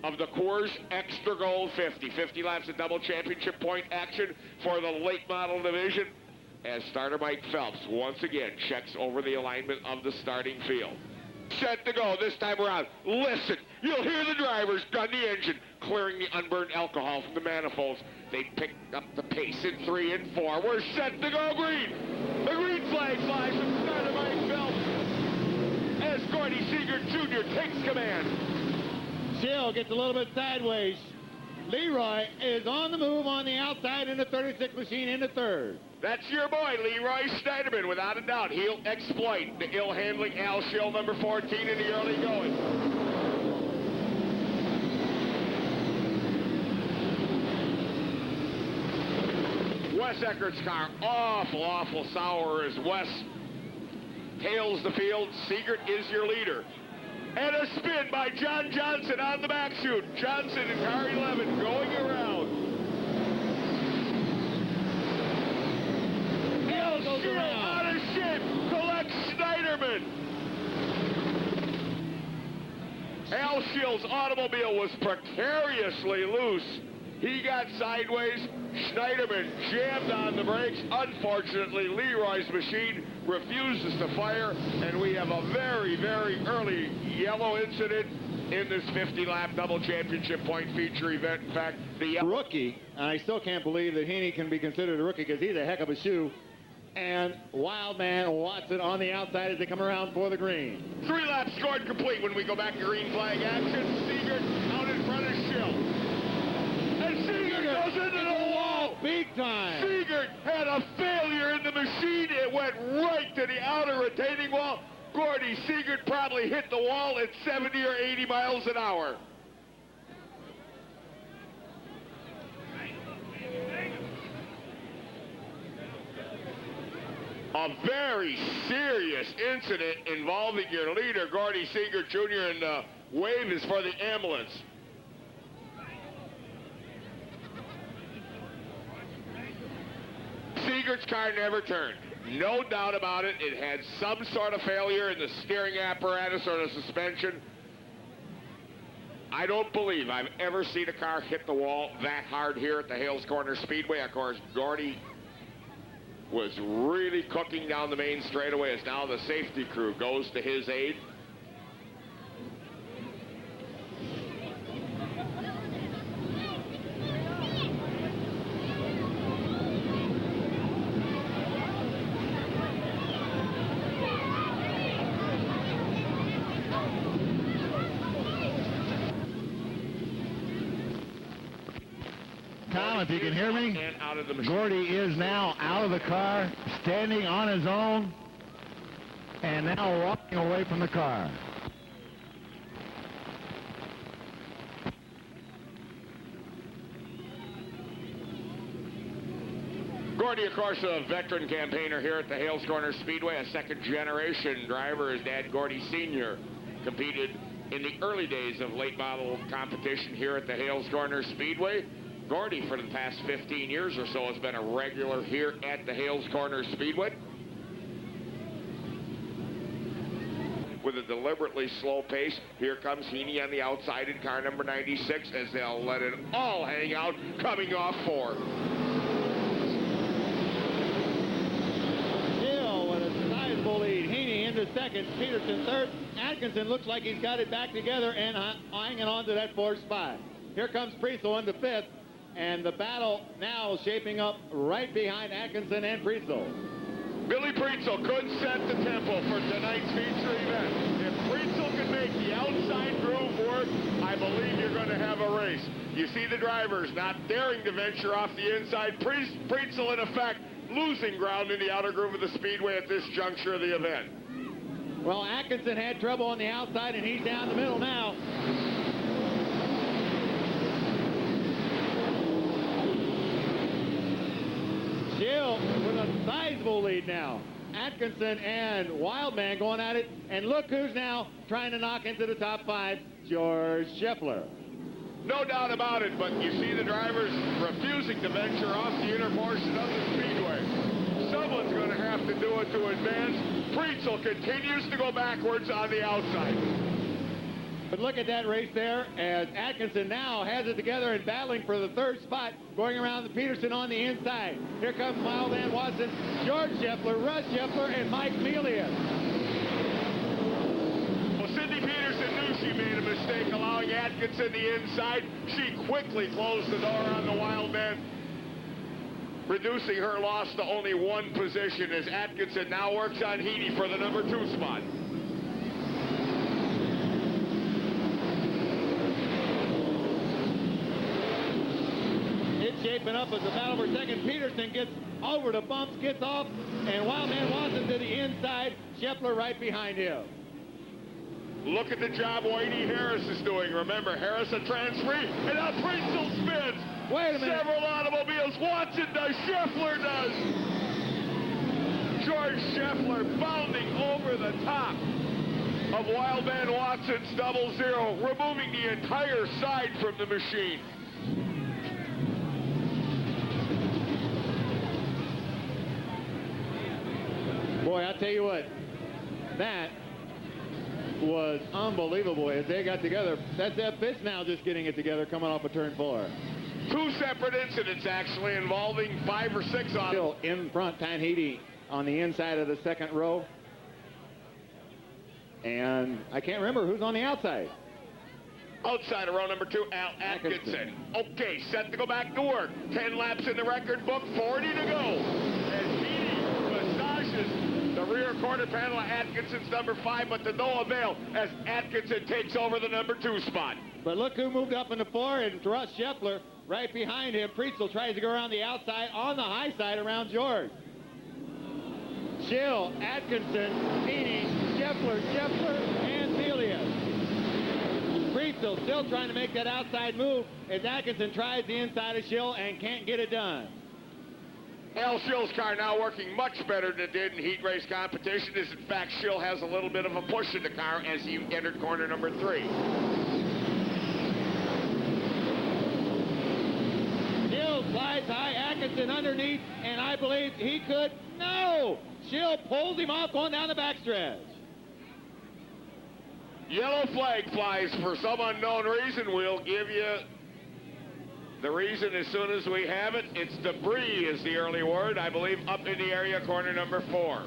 of the Coors Extra Gold 50. 50 laps of double championship point action for the late model division as starter Mike Phelps once again checks over the alignment of the starting field. Set to go this time around. Listen, you'll hear the drivers gun the engine, clearing the unburned alcohol from the manifolds. They picked up the pace in 3 and 4. We're set to go green. The green flag flies from starter Mike Phelps as Gordy Seegert Jr. takes command. Schill gets a little bit sideways. Leroy is on the move on the outside in the 36 machine into third. That's your boy, Leroy Schneiderman. Without a doubt, he'll exploit the ill-handling Al Schill, number 14, in the early going. Wes Eckert's car, awful sour as Wes tails the field. Seegert is your leader. And a spin by John Johnson on the back chute. Johnson in car 11 going around. Goes out of shape, collects Schneiderman. Al Schill's automobile was precariously loose. He got sideways. Schneiderman jammed on the brakes. Unfortunately, Leroy's machine refuses to fire, and we have a very early yellow incident in this 50-lap double championship point feature event. In fact, the rookie, and I still can't believe that Heaney can be considered a rookie because he's a heck of a shoe. And Wildman Watson on the outside as they come around for the green. 3 laps scored complete when we go back to green flag action. Seegert out in front of Schill. And Seegert goes into the wall. Big time. Seegert had a failure in the machine. It went right to the outer retaining wall. Gordy Seegert probably hit the wall at 70 or 80 miles an hour. A very serious incident involving your leader, Gordy Seegert Jr., and the wave is for the ambulance. Seegert's car never turned. No doubt about it. It had some sort of failure in the steering apparatus or the suspension. I don't believe I've ever seen a car hit the wall that hard here at the Hales Corner Speedway. Of course, Gordy was really cooking down the main straightaway as now the safety crew goes to his aid. Tom, if you can hear me, Gordy is now out of the car, standing on his own, and now walking away from the car. Gordy, of course, a veteran campaigner here at the Hales Corner Speedway, a second-generation driver. His dad, Gordy Sr., competed in the early days of late model competition here at the Hales Corner Speedway. Gordy, for the past 15 years or so, has been a regular here at the Hales Corner Speedway. With a deliberately slow pace, here comes Heaney on the outside in car number 96 as they'll let it all hang out, coming off 4. Hill with a sizable lead. Heaney into second, Peterson third. Atkinson looks like he's got it back together and hanging on to that 4th spot. Here comes Priesel into 5th. And the battle now shaping up right behind Atkinson and Priesel. Billy Priesel could set the tempo for tonight's feature event. If Priesel can make the outside groove work, I believe you're going to have a race. You see the drivers not daring to venture off the inside. Priesel, in effect, losing ground in the outer groove of the speedway at this juncture of the event. Well, Atkinson had trouble on the outside, and he's down the middle now. Schill with a sizable lead now. Atkinson and Wildman going at it, and look who's now trying to knock into the top 5, George Scheffler. No doubt about it, but you see the drivers refusing to venture off the inner portion of the speedway. Someone's going to have to do it to advance. Priesel continues to go backwards on the outside. But look at that race there as Atkinson now has it together and battling for the third spot, going around the Peterson on the inside. Here comes Miles Van Watson, George Scheffler, Russ Scheffler, and Mike Melius. Well, Sydney Peterson knew she made a mistake allowing Atkinson the inside. She quickly closed the door on the wild man, reducing her loss to only one position as Atkinson now works on Heaney for the number 2 spot. It's shaping up as a battle for second. Peterson gets over the bumps, gets off, and Wildman Watson to the inside. Scheffler right behind him. Look at the job Whitey Harris is doing. Remember, Harris a transferee, and now Priestl spins. Wait a minute. Several automobiles. Watson does. Scheffler does. George Scheffler bounding over the top of Wildman Watson's 00, removing the entire side from the machine. Boy, I'll tell you what, that was unbelievable as they got together. That's F. Fitz now just getting it together coming off of turn 4. 2 separate incidents actually involving 5 or 6 on. Still in front, Heaney on the inside of the second row. And I can't remember who's on the outside. Outside of row number 2, Al Atkinson. Okay, set to go back to work. 10 laps in the record book, 40 to go. And Heaney massages the rear quarter panel of Atkinson's number 5, but to no avail as Atkinson takes over the number 2 spot. But look who moved up into 4, and Russ Scheffler right behind him. Priestl tries to go around the outside, on the high side around George. Schill, Atkinson, Heaney, Scheffler, and Melius. Priestl still trying to make that outside move as Atkinson tries the inside of Schill and can't get it done. Al Schill's car now working much better than it did in heat race competition. As in fact, Schill has a little bit of a push in the car as he entered corner number 3. Schill slides high, Atkinson underneath, and I believe he could. No! Schill pulls him off going down the backstretch. Yellow flag flies for some unknown reason. We'll give you the reason as soon as we have it. It's debris is the early word, I believe, up in the area, corner number 4.